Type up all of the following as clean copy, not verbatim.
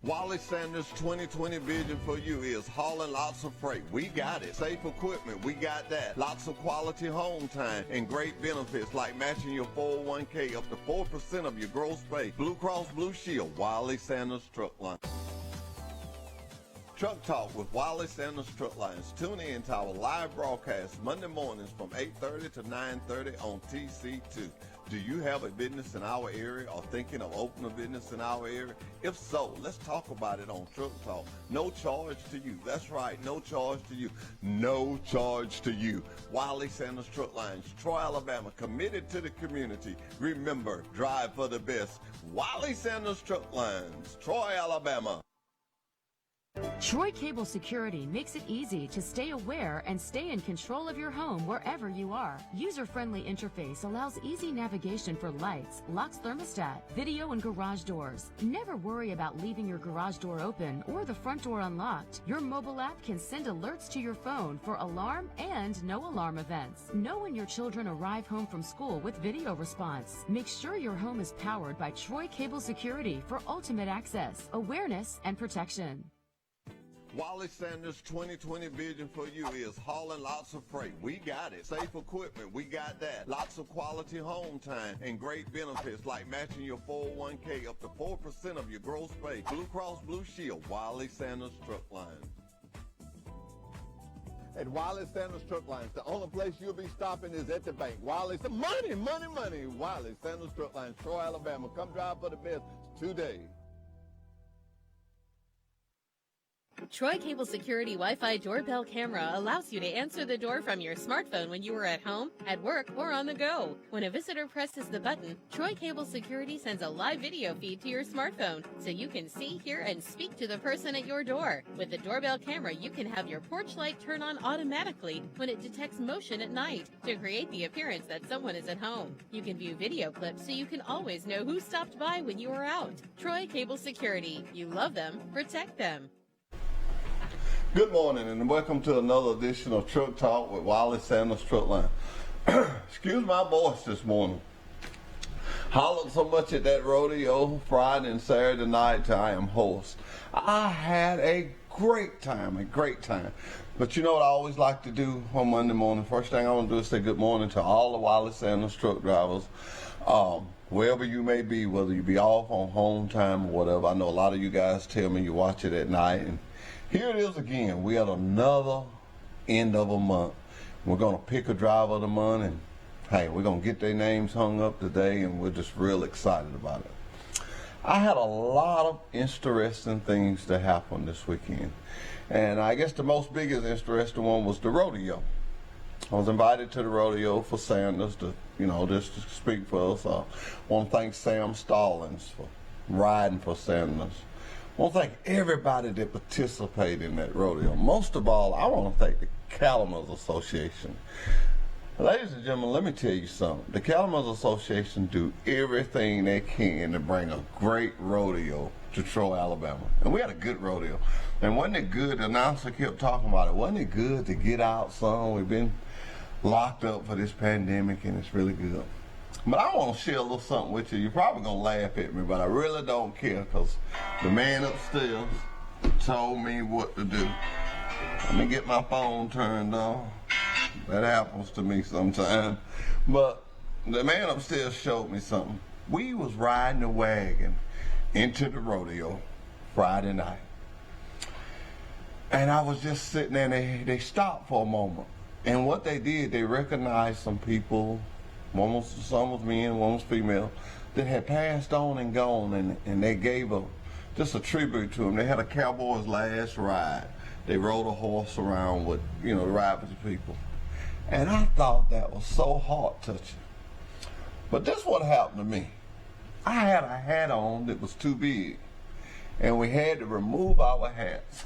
Wally Sanders' 2020 vision for you is hauling lots of freight. We got it. Safe equipment, we got that. Lots of quality home time and great benefits like matching your 401k up to 4% of your gross pay. Blue Cross Blue Shield, Wally Sanders Truck Line. Truck Talk with Wally Sanders Truck Lines. Tune in to our live broadcast Monday mornings from 8:30 to 9:30 on TC2. Do you have a business in our area or thinking of opening a business in our area? If so, let's talk about it on Truck Talk. No charge to you. That's right, no charge to you. No charge to you. Wally Sanders Truck Lines, Troy, Alabama, committed to the community. Remember, drive for the best. Wally Sanders Truck Lines, Troy, Alabama. Troy Cable Security makes it easy to stay aware and stay in control of your home wherever you are. User-friendly interface allows easy navigation for lights, locks thermostat, video and garage doors. Never worry about leaving your garage door open or the front door unlocked. Your mobile app can send alerts to your phone for alarm and no alarm events. Know when your children arrive home from school with video response. Make sure your home is powered by Troy Cable Security for ultimate access, awareness, and protection. Wally Sanders' 2020 vision for you is hauling lots of freight. We got it. Safe equipment, we got that. Lots of quality home time and great benefits like matching your 401k up to 4% of your gross pay. Blue Cross Blue Shield, Wally Sanders Truck Line. At Wally Sanders Truck Lines, the only place you'll be stopping is at the bank. Wally, money. Wally Sanders Truck Lines, Troy, Alabama. Come drive for the best today. Troy Cable Security Wi-Fi doorbell camera allows you to answer the door from your smartphone when you are at home, at work, or on the go. When a visitor presses the button, Troy Cable Security sends a live video feed to your smartphone so you can see, hear, and speak to the person at your door. With the doorbell camera, you can have your porch light turn on automatically when it detects motion at night to create the appearance that someone is at home. You can view video clips so you can always know who stopped by when you are out. Troy Cable Security. You love them, protect them. Good morning and welcome to another edition of Truck Talk with Wally Sanders Truck Line. Excuse my voice this morning. Hollered so much at that rodeo Friday and Saturday night till I am hoarse. I had a great time. But you know what I always like to do on Monday morning? First thing I want to do is say good morning to all the Wally Sanders truck drivers. Wherever you may be, whether you be off on home time or whatever. I know a lot of you guys tell me you watch it at night, and here it is again. We had another end of a month. We're going to pick a driver of the month, and hey, we're going to get their names hung up today, and we're just real excited about it. I had a lot of interesting things to happen this weekend, and I guess the most biggest interesting one was the rodeo. I was invited to the rodeo for Sanders to, just to speak for us. I want to thank Sam Stallings for riding for Sanders. I want to thank everybody that participated in that rodeo. Most of all, I want to thank the Calumet Association. Ladies and gentlemen, let me tell you something. The Calumet Association do everything they can to bring a great rodeo to Troy, Alabama. And we had a good rodeo. And wasn't it good? The announcer kept talking about it. Wasn't it good to get out, son? We've been locked up for this pandemic, and it's really good. But I want to share a little something with you. You're probably going to laugh at me, but I really don't care because the man upstairs told me what to do. Let me get my phone turned on. That happens to me sometimes. But the man upstairs showed me something. We was riding the wagon into the rodeo Friday night. And I was just sitting there, and they stopped for a moment. And what they did, they recognized some people. Some was men, one was female, that had passed on and gone, and they gave just a tribute to them. They had a cowboy's last ride. They rode a horse around with, to ride with the people. And I thought that was so heart-touching. But this is what happened to me. I had a hat on that was too big, and we had to remove our hats.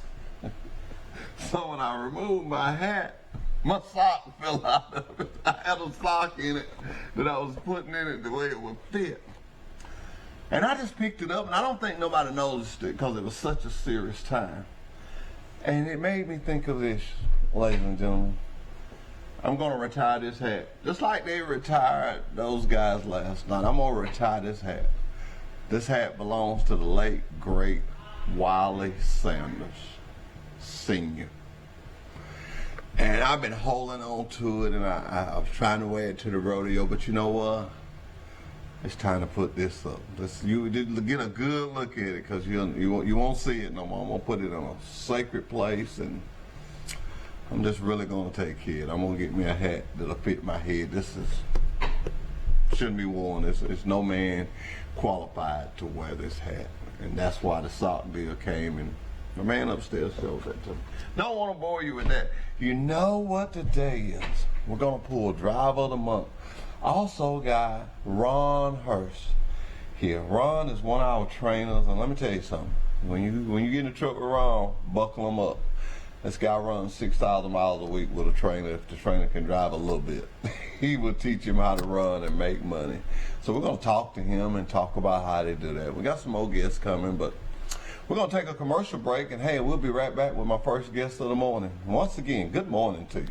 So when I removed my hat, my sock fell out of it. I had a sock in it that I was putting in it the way it would fit. And I just picked it up, and I don't think nobody noticed it because it was such a serious time. And it made me think of this, ladies and gentlemen. I'm going to retire this hat. Just like they retired those guys last night, I'm going to retire this hat. This hat belongs to the late, great Wiley Sanders, Sr. And I've been holding on to it, and I was trying to wear it to the rodeo, but you know what? It's time to put this up. You get a good look at it, because you won't see it no more. I'm going to put it in a sacred place, and I'm just really going to take care of it. I'm going to get me a hat that'll fit my head. Shouldn't be worn. It's no man qualified to wear this hat. And that's why the sock bill came, and the man upstairs showed that to me. Don't want to bore you with that. You know what today is? We're going to pull Driver of the Month. Also got Ron Hurst here. Ron is one of our trainers, and let me tell you something. When you get in the truck with Ron, buckle him up. This guy runs 6,000 miles a week with a trainer. If the trainer can drive a little bit, he will teach him how to run and make money. So we're going to talk to him and talk about how they do that. We got some more guests coming, but we're going to take a commercial break, and hey, we'll be right back with my first guest of the morning. Once again, good morning to you.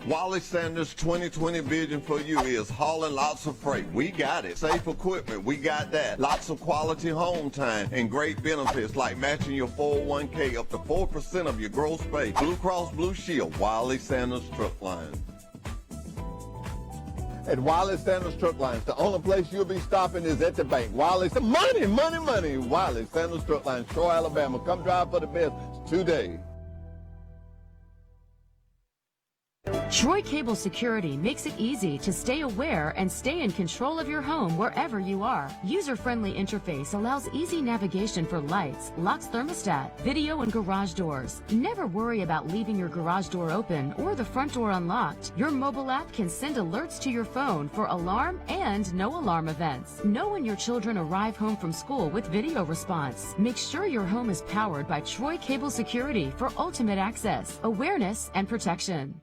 Wiley Sanders' 2020 vision for you is hauling lots of freight. We got it. Safe equipment, we got that. Lots of quality home time and great benefits like matching your 401k up to 4% of your gross pay. Blue Cross Blue Shield, Wiley Sanders Truck Line. At Wiley Sanders Truck Lines, the only place you'll be stopping is at the bank. Wiley, money, money, money. Wiley Sanders Truck Lines, Troy, Alabama. Come drive for the best today. Troy Cable Security makes it easy to stay aware and stay in control of your home wherever you are. User-friendly interface allows easy navigation for lights, locks thermostat, video, and garage doors. Never worry about leaving your garage door open or the front door unlocked. Your mobile app can send alerts to your phone for alarm and no alarm events. Know when your children arrive home from school with video response. Make sure your home is powered by Troy Cable Security for ultimate access, awareness, and protection.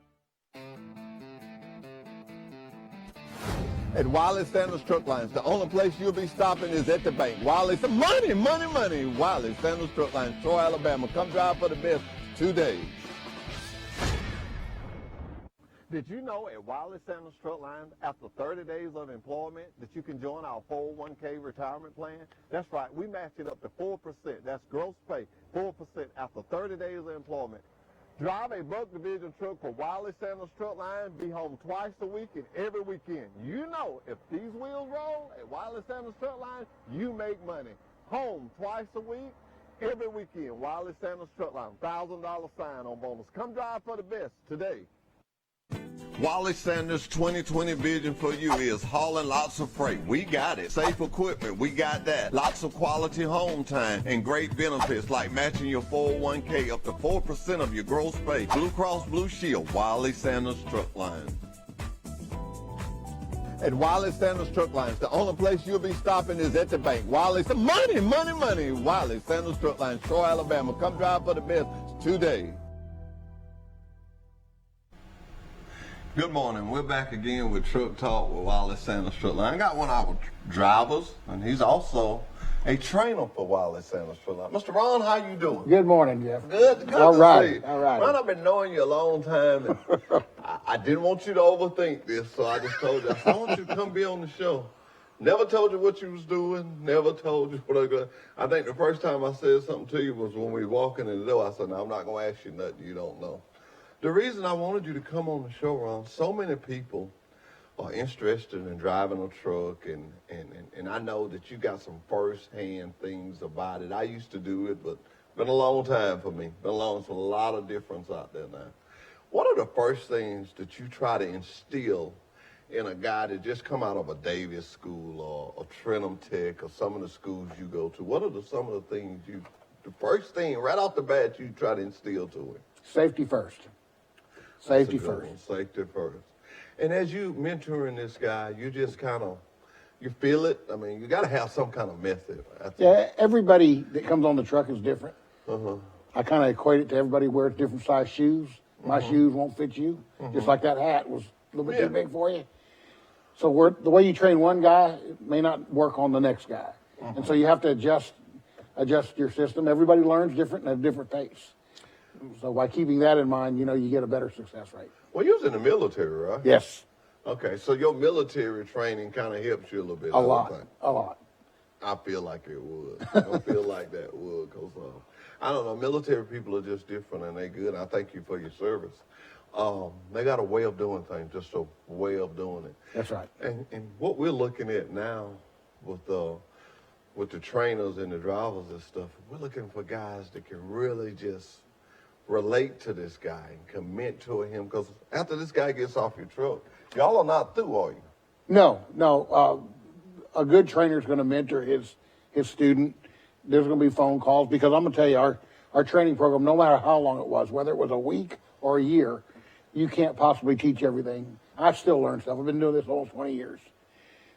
At Wiley Sanders Truck Lines, the only place you'll be stopping is at the bank. Wiley, money, money, money. Wiley Sanders Truck Lines, Troy, Alabama. Come drive for the best today. Did you know at Wiley Sanders Truck Lines, after 30 days of employment, that you can join our 401k retirement plan? That's right. We match it up to 4%. That's gross pay, 4% after 30 days of employment. Drive a Buck Division truck for Wiley Sanders Truck Line. Be home twice a week and every weekend. You know, if these wheels roll at Wiley Sanders Truck Line, you make money. Home twice a week, every weekend. Wiley Sanders Truck Line, $1,000 sign-on bonus. Come drive for the best today. Wiley Sanders' 2020 vision for you is hauling lots of freight. We got it. Safe equipment, we got that. Lots of quality home time and great benefits like matching your 401k up to 4% of your gross pay. Blue Cross Blue Shield, Wiley Sanders Truck Line. At Wiley Sanders Truck Lines, the only place you'll be stopping is at the bank. Wiley, money, money, money. Wiley Sanders Truck Lines, Troy, Alabama. Come drive for the best today. Good morning. We're back again with Truck Talk with Wiley Sanders Truck Line. I got one of our drivers, and he's also a trainer for Wiley Sanders Truck Line. Mr. Ron, how you doing? Good morning, Jeff. Good All to right, see you. all right. Ron, I've been knowing you a long time, and I didn't want you to overthink this, so I just told you, I want you to come be on the show. Never told you what you was doing, never told you what I was going to. I think the first time I said something to you was when we were walking in the door. I said, no, I'm not going to ask you nothing you don't know. The reason I wanted you to come on the show, Ron, so many people are interested in driving a truck, and I know that you got some first-hand things about it. I used to do it, but it's been a long time for me. Been a lot of difference out there now. What are the first things that you try to instill in a guy that just come out of a Davis school or a Trenton Tech or some of the schools you go to? What are some of the things the first thing right off the bat you try to instill to him? Safety first. Safety That's a good first. one. Safety first. And as you mentoring this guy, you just kind of, you feel it. I mean, you got to have some kind of method. Yeah, everybody that comes on the truck is different. Uh-huh. I kind of equate it to everybody wears different size shoes. My shoes won't fit you, just like that hat was a little bit too big for you. So the way you train one guy may not work on the next guy. And so you have to adjust your system. Everybody learns different and at a different pace. So by keeping that in mind, you get a better success rate. Well, you was in the military, right? Yes. Okay, so your military training kind of helps you a little bit. A lot. I feel like it would. I feel like that would, because I don't know, military people are just different and they're good. I thank you for your service. They got a way of doing things, just a way of doing it. That's right. And what we're looking at now with the trainers and the drivers and stuff, we're looking for guys that can really just relate to this guy and commit to him. Because after this guy gets off your truck, y'all are not through, are you? No. A good trainer is going to mentor his student. There's going to be phone calls, because I'm going to tell you, our training program, no matter how long it was, whether it was a week or a year, you can't possibly teach everything. I still learn stuff. I've been doing this almost 20 years.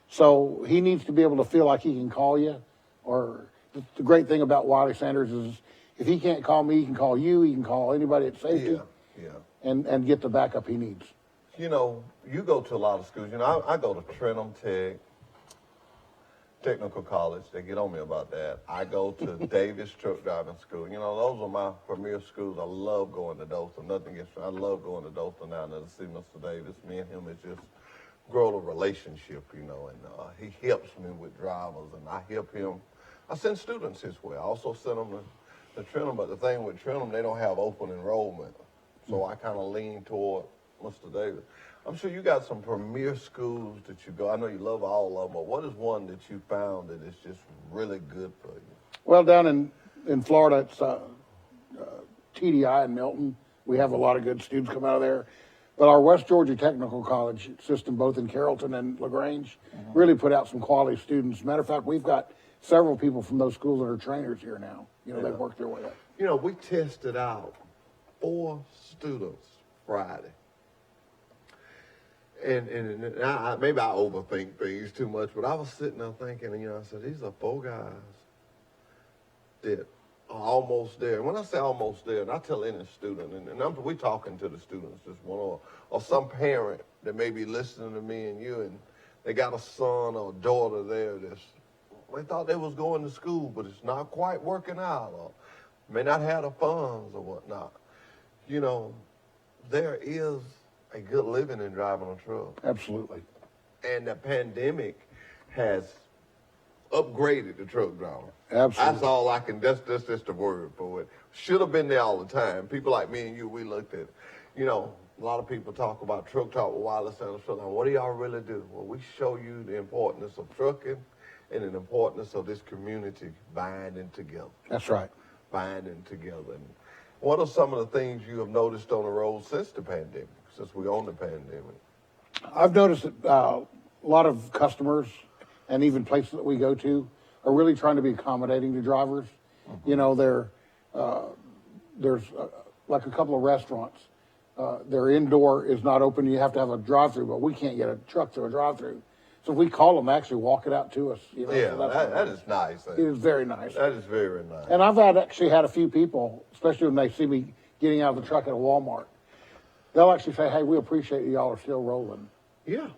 So he needs to be able to feel like he can call you. Or the great thing about Wiley Sanders is if he can't call me, he can call you. He can call anybody at safety. Yeah. And get the backup he needs. You know, you go to a lot of schools. You know, I go to Trenton Technical College. They get on me about that. I go to Davis Truck Driving School. You know, those are my premier schools. I love going to Dothan. Nothing against I love going to Dothan now to see Mr. Davis. Me and him is just grow a relationship, you know, and he helps me with drivers, and I help him. I send students his way. I also send them to Trenton, but the thing with Trenton, they don't have open enrollment. So I kind of lean toward Mr. Davis. I'm sure you got some premier schools that you go. I know you love all of them, but what is one that you found that is just really good for you? Well, down in Florida, it's TDI in Milton. We have a lot of good students come out of there. But our West Georgia Technical College system, both in Carrollton and LaGrange, really put out some quality students. Matter of fact, we've got several people from those schools that are trainers here now. You know, they've worked their way up. You know, we tested out 4 students Friday. And maybe I overthink things too much, but I was sitting there thinking, you know, I said, these are 4 guys that are almost there. And when I say almost there, and I tell any student, and we talking to the students, just one or some parent that may be listening to me and you, and they got a son or a daughter there they thought they was going to school, but it's not quite working out, or may not have the funds or whatnot. You know, there is a good living in driving a truck. Absolutely. And the pandemic has upgraded the truck driver. Absolutely. That's all I can, that's the word for it. Should have been there all the time. People like me and you, we looked at, you know, a lot of people talk about Truck Talk with Wiley Sanders Truck Line. What do y'all really do? Well, we show you the importance of trucking and the importance of this community binding together. That's right. Binding together. And what are some of the things you have noticed on the road since the pandemic, since we're on the pandemic? I've noticed that a lot of customers and even places that we go to are really trying to be accommodating to drivers. You know, there's like a couple of restaurants. Their indoor is not open. You have to have a drive-through, but we can't get a truck through a drive-through. So if we call them, they actually walk it out to us. You know, Yeah, so that is nice. it is very nice. That is very nice. And I've actually had a few people, especially when they see me getting out of the truck at a Walmart, they'll actually say, hey, we appreciate y'all are still rolling. Yeah.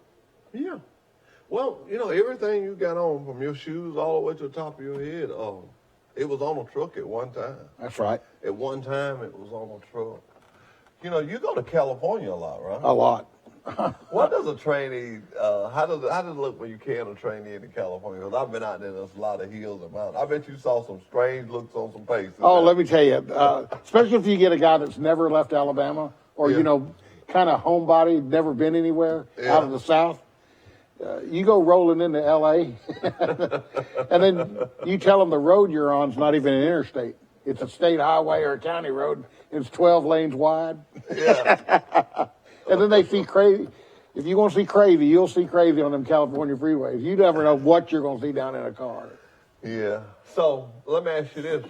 Well, you know, everything you got on, from your shoes all the way to the top of your head, it was on a truck at one time. That's right. At one time, it was on a truck. You know, you go to California a lot, right? A lot. What does a trainee, how does it look when you carry a trainee into California? Because I've been out there, there's a lot of hills and mountains. I bet you saw some strange looks on some faces. Oh, let me tell you, especially if you get a guy that's never left Alabama or, Yeah. you know, kind of homebody, never been anywhere out of the South. You go rolling into L.A., and then you tell them the road you're on is not even an interstate. It's a state highway or a county road. It's 12 lanes wide. Yeah. And then they see crazy. If you want to see crazy, you'll see crazy on them California freeways. You never know what you're going to see down in a car. Yeah. So let me ask you this.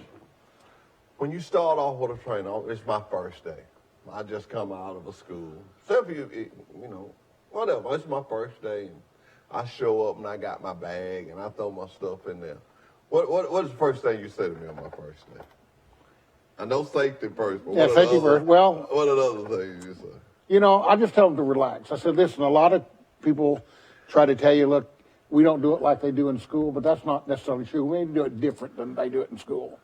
When you start off with a trainer, it's my first day. I just come out of a school. So if you know, whatever, it's my first day. And I show up and I got my bag and I throw my stuff in there. What is the first thing you say to me on my first day? I know safety first, but Yeah, safety first. Well, what are the other things you say? You know, I just tell them to relax. I said, listen, a lot of people try to tell you, look, we don't do it like they do in school, but that's not necessarily true. We need to do it different than they do it in school.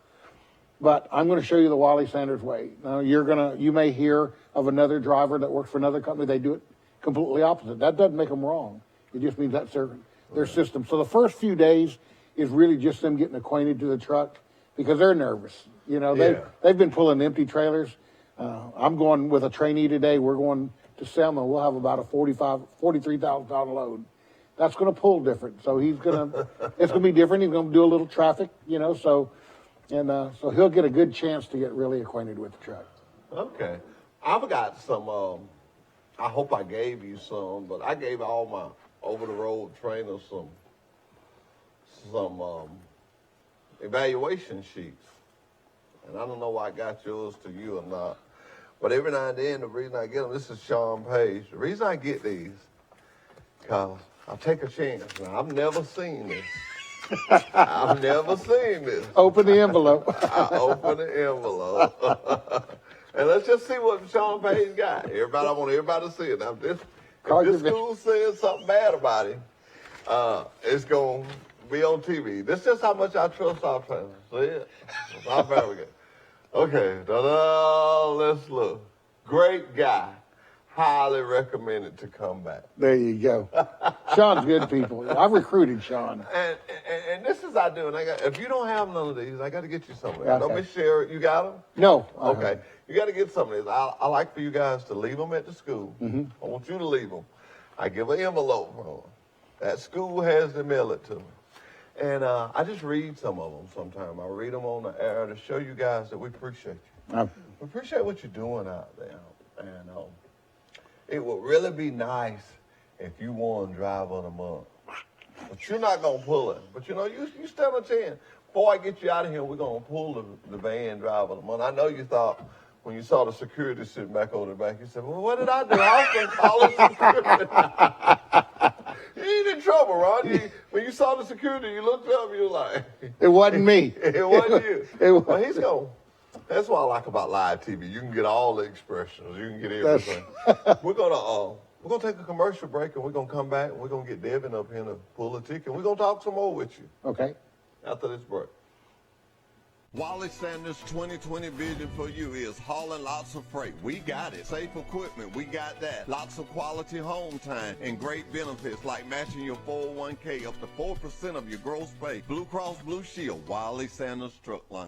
But I'm going to show you the Wiley Sanders way. Now, you may hear of another driver that works for another company. They do it completely opposite. That doesn't make them wrong. It just means that's their system. So the first few days is really just them getting acquainted to the truck because they're nervous. You know, Yeah. they've been pulling empty trailers. I'm going with a trainee today. We're going to Selma. We'll have about a $43,000 load. That's going to pull different. So it's going to be different. He's going to do a little traffic, you know, so he'll get a good chance to get really acquainted with the truck. Okay. I've got some, I hope I gave you some, but I gave all my over-the-road trainers some evaluation sheets. And I don't know why I got yours to you or not. But every now and then, the reason I get them, this is Sean Page. The reason I get these, because I'll take a chance. Now, I've never seen this. I've never seen this. Open the envelope. I open the envelope. And let's just see what Sean Page got. Everybody, I want everybody to see it. Now, if this school says something bad about him, it's going to be on TV. This is just how much I trust our trainers. See it? How far we get. Okay, let's look. Great guy. Highly recommended to come back. There you go. Sean's good people. I've recruited Sean. And this is I do. And if you don't have none of these, I got to get you some of these. Okay. Don't be sure you got them. No. Okay, you got to get some of these. I like for you guys to leave them at the school. I want you to leave them. I give an envelope for them. That school has to mail it to me. And I just read some of them sometime. I read them on the air to show you guys that we appreciate you. We appreciate what you're doing out there. And it would really be nice if you won Driver of the Month. But you're not going to pull it. But, you know, you stand a chance. Before I get you out of here, we're going to pull the van Driver of the Month. I know you thought when you saw the security sitting back over the back, you said, well, what did I do? I was calling security. You ain't in trouble, Ron. When you saw the security, you looked up, you were like... It wasn't me. It wasn't you. Well, he's going... That's what I like about live TV. You can get all the expressions. You can get everything. We're gonna take a commercial break, and we're gonna come back, and we're gonna get Devin up here to pull a ticket. We're gonna talk some more with you. Okay. After this break. Wally Sanders' 2020 vision for you is hauling lots of freight. We got it. Safe equipment, we got that. Lots of quality home time and great benefits like matching your 401k up to 4% of your gross pay. Blue Cross Blue Shield, Wally Sanders Truck Line.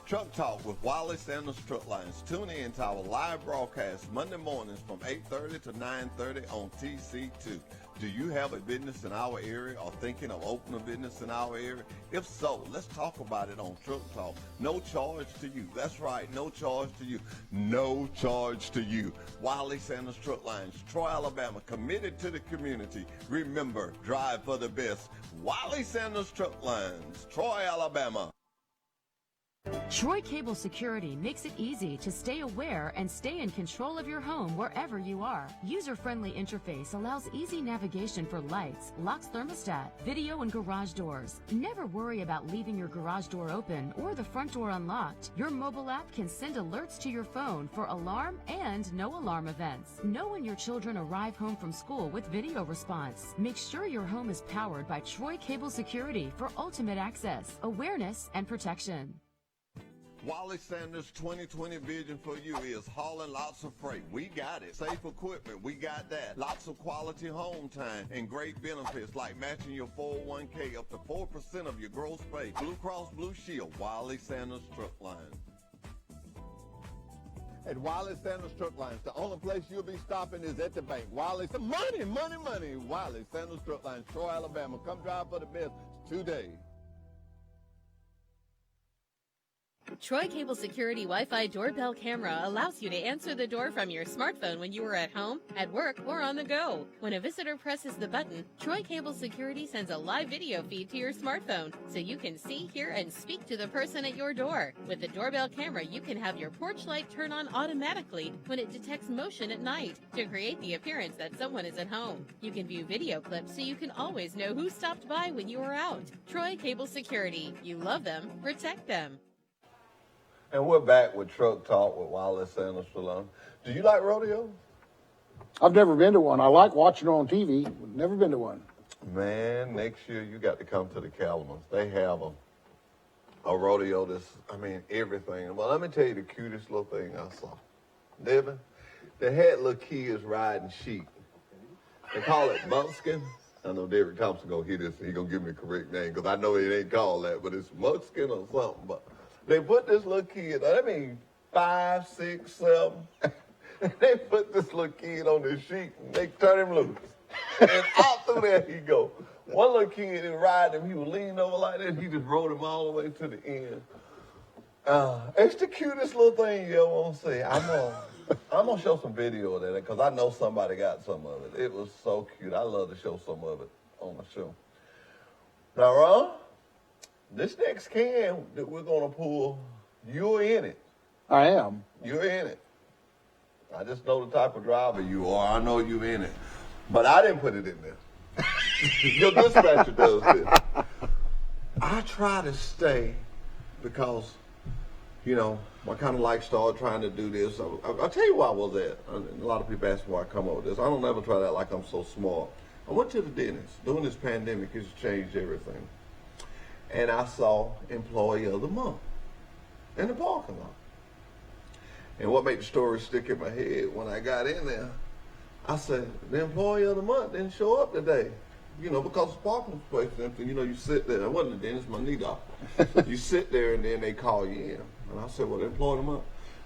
Truck Talk with Wally Sanders Truck Lines. Tune in to our live broadcast Monday mornings from 8:30 to 9:30 on TC2. Do you have a business in our area or thinking of opening a business in our area? If so, let's talk about it on Truck Talk. No charge to you. That's right, no charge to you. No charge to you. Wally Sanders Truck Lines, Troy, Alabama, committed to the community. Remember, drive for the best. Wally Sanders Truck Lines, Troy, Alabama. Troy Cable Security makes it easy to stay aware and stay in control of your home wherever you are. User-friendly interface allows easy navigation for lights, locks thermostat, video and garage doors. Never worry about leaving your garage door open or the front door unlocked. Your mobile app can send alerts to your phone for alarm and no alarm events. Know when your children arrive home from school with video response. Make sure your home is powered by Troy Cable Security for ultimate access, awareness, and protection. Wally Sanders' 2020 vision for you is hauling lots of freight. We got it. Safe equipment, we got that. Lots of quality home time and great benefits like matching your 401k up to 4% of your gross pay. Blue Cross Blue Shield, Wally Sanders Truck Line. At Wally Sanders Truck Lines, the only place you'll be stopping is at the bank. Wally, money. Wally Sanders Truck Lines, Troy, Alabama. Come drive for the best today. Troy Cable Security Wi-Fi doorbell camera allows you to answer the door from your smartphone when you are at home, at work, or on the go. When a visitor presses the button, Troy Cable Security sends a live video feed to your smartphone so you can see, hear, and speak to the person at your door. With the doorbell camera, you can have your porch light turn on automatically when it detects motion at night to create the appearance that someone is at home. You can view video clips so you can always know who stopped by when you are out. Troy Cable Security. You love them, protect them. And we're back with Truck Talk with Wally Sanders Salon. Do you like rodeo? I've never been to one. I like watching it on TV, but never been to one. Man, next year you got to come to the Calamans. They have a rodeo that's, everything. Well, let me tell you the cutest little thing I saw. Devin, they had little kids riding sheep. They call it buckskin. I know Derek Thompson gonna hear this and he gonna give me the correct name because I know it ain't called that, but it's Muskin or something. But they put this little kid, I mean 5, 6, 7. They put this little kid on this sheet and they turn him loose. And out through there he go. One little kid that ride him, he was leaning over like that, he just rode him all the way to the end. It's the cutest little thing you ever want to see. I'm gonna show some video of that because I know somebody got some of it. It was so cute. I love to show some of it on the show. Now, Ron, this next can that we're gonna pull, you're in it. I am. You're in it. I just know the type of driver you are. I know you're in it, but I didn't put it in there. Your dispatcher does this. I try to stay because, you know, I kind of like started trying to do this. I'll tell you where I was at. A lot of people ask me why I come up with this. I don't ever try that like I'm so smart. I went to the dentist. During this pandemic, it's changed everything. And I saw Employee of the Month in the parking lot. And what made the story stick in my head, when I got in there, I said, the Employee of the Month didn't show up today. You know, because the parking place is empty. You know, you sit there. I wasn't a dentist, my knee doctor. You sit there and then they call you in. And I said, well, the Employee of the Month.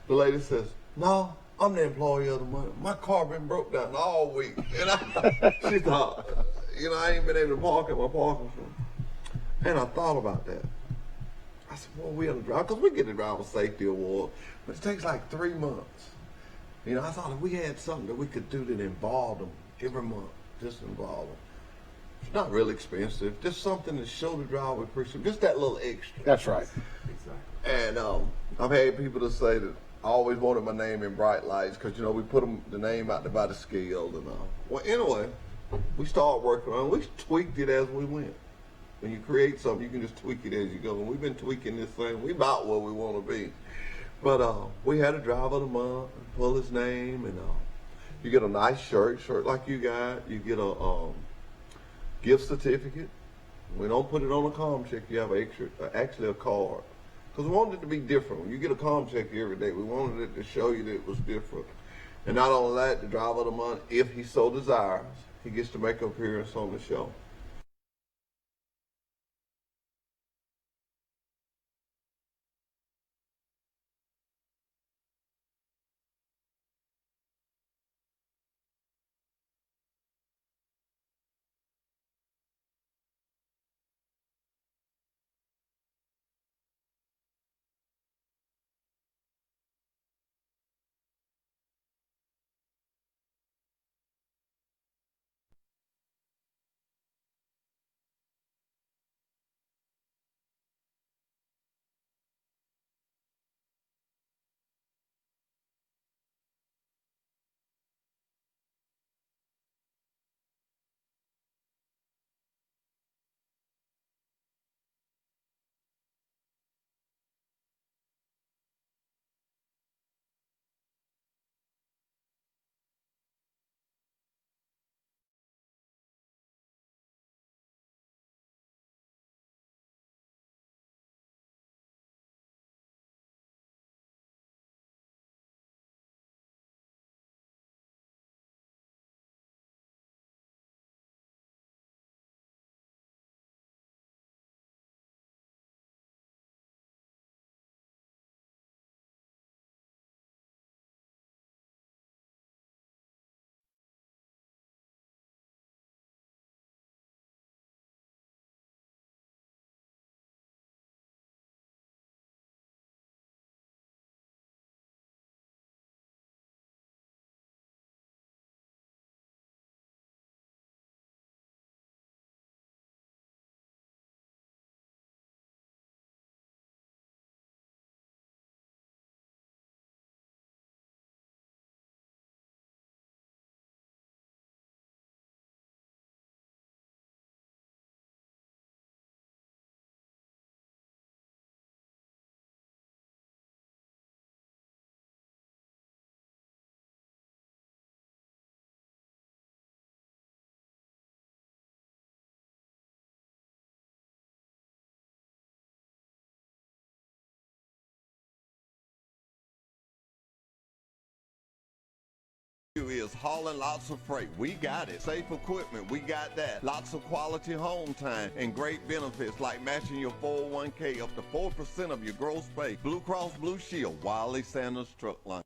The lady says, no, I'm the Employee of the Month. My car been broke down all week. And she thought, you know, I ain't been able to park at my parking spot. And I thought about that. I said, well, we on the drive, because we get the driver safety award, but it takes like 3 months. You know, I thought if we had something that we could do that involved them every month, just involve them. It's not really expensive. Just something to show the driver appreciation. Just that little extra. That's right. Exactly. And I've had people to say that I always wanted my name in bright lights because, you know, we put the name out there by the scale and all. Well, anyway, we started working on it. We tweaked it as we went. When you create something, you can just tweak it as you go. And we've been tweaking this thing. We about where we want to be. But we had a driver of the month, pull his name, and you get a nice shirt like you got. You get a gift certificate. We don't put it on a comm check. You have actually a card. Because we wanted it to be different. When you get a comm check every day, we wanted it to show you that it was different. And not only that, the driver of the month, if he so desires, he gets to make an appearance on the show. is hauling lots of freight. We got it. Safe equipment, we got that. Lots of quality home time and great benefits like matching your 401k up to 4% of your gross pay. Blue Cross Blue Shield, Wiley Sanders Truck Line.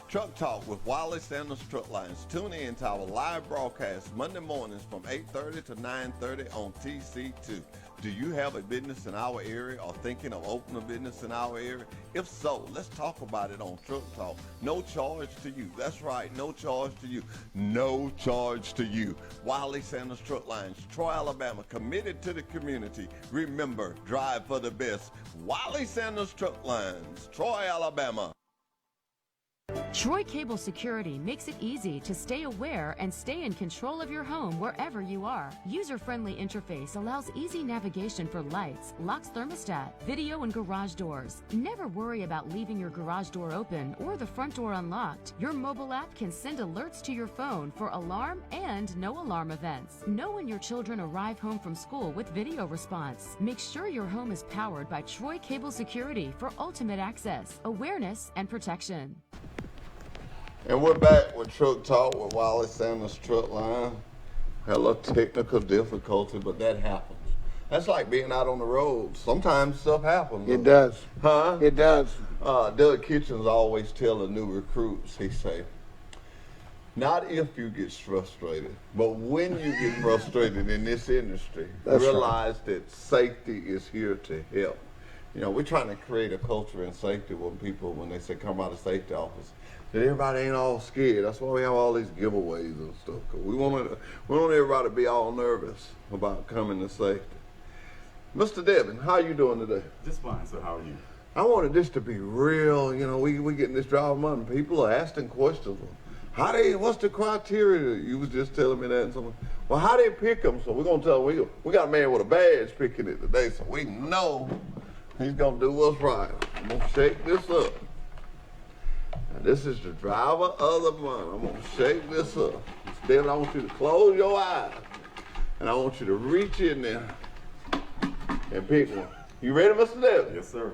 Truck Talk with Wiley Sanders Truck Lines. Tune in to our live broadcast Monday mornings from 8:30 to 9:30 on TC2. Do you have a business in our area or thinking of opening a business in our area? If so, let's talk about it on Truck Talk. No charge to you. That's right, no charge to you. No charge to you. Wiley Sanders Truck Lines, Troy, Alabama, committed to the community. Remember, drive for the best. Wiley Sanders Truck Lines, Troy, Alabama. Troy Cable Security makes it easy to stay aware and stay in control of your home wherever you are. User-friendly interface allows easy navigation for lights, locks thermostat, video and garage doors. Never worry about leaving your garage door open or the front door unlocked. Your mobile app can send alerts to your phone for alarm and no alarm events. Know when your children arrive home from school with video response. Make sure your home is powered by Troy Cable Security for ultimate access, awareness, and protection. And we're back with Truck Talk with Wiley Sanders Truck Line. Had a little technical difficulty, but that happens. That's like being out on the road. Sometimes stuff happens. It does. Huh? It does. Doug Kitchens always tell the new recruits, he say, not if you get frustrated, but when you get frustrated in this industry, That's realize that safety is here to help. You know, we're trying to create a culture in safety when people, when they say come out of safety office, that everybody ain't all scared. That's why we have all these giveaways and stuff. 'Cause we want everybody to be all nervous about coming to safety. Mr. Devin, how you doing today? Just fine, sir. How are you? I wanted this to be real. You know, we getting this driver money. People are asking questions. What's the criteria? You was just telling me that. And someone, well, how they pick them? So we're gonna tell them we got a man with a badge picking it today, so we know he's gonna do what's right. I'm gonna shake this up. And this is the driver of the month. I'm gonna shake this up. Then I want you to close your eyes, and I want you to reach in there and pick one. You ready, Mr. Devin? Yes, sir.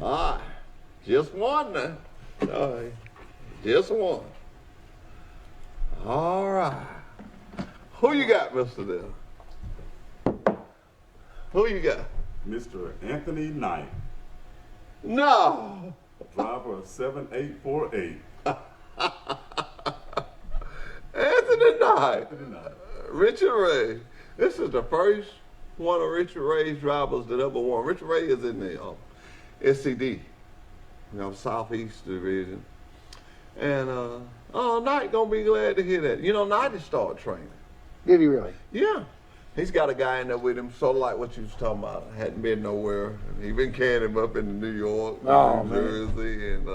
All right, just one now. All right, just one. All right. Who you got, Mr. Devin? Who you got? Mr. Anthony Knight, No. driver of 7848. Anthony Knight. Anthony Knight. Richard Ray. This is the first one of Richard Ray's drivers that ever won. Richard Ray is in the SCD, Southeast Division. And Knight gonna be glad to hear that. You know, Knight has started training. Did he really? Yeah. He's got a guy in there with him, sort of like what you was talking about. Hadn't been nowhere. He been carrying him up in New York, Oh, New man. Jersey, and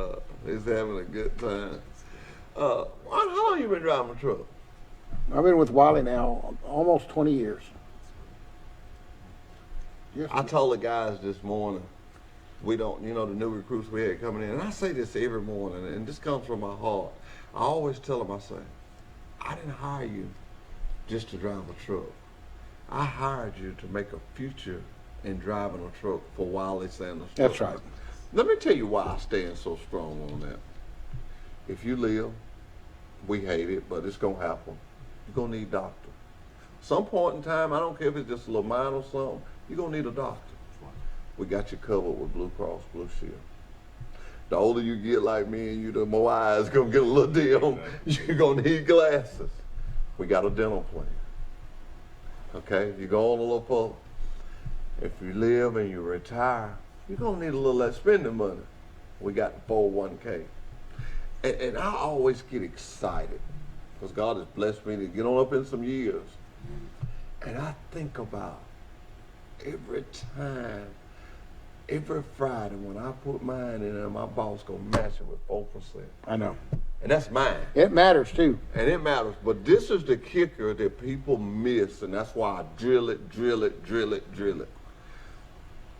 he's having a good time. How long you been driving a truck? I've been with Wiley now almost 20 years. Yes. I told the guys this morning, we don't, the new recruits we had coming in, and I say this every morning, and this comes from my heart. I always tell them, I say, I didn't hire you just to drive a truck. I hired you to make a future in driving a truck for Wiley Sanders. That's Truck. right. Let me tell you why I stand so strong on that. If you live, we hate it, but it's going to happen. You're going to need a doctor. Some point in time, I don't care if it's just a little minor or something, you're going to need a doctor. We got you covered with Blue Cross Blue Shield. The older you get like me and you, the more eyes going to get a little deal. You're going to need glasses. We got a dental plan. Okay, you go on a little further. If you live and you retire, you're going to need a little less spending money. We got the 401k. And I always get excited because God has blessed me to get on up in some years. And I think about every time, every Friday when I put mine in there, my boss going to match it with 4%. I know. And that's mine. It matters too. And it matters. But this is the kicker that people miss, and that's why I drill it.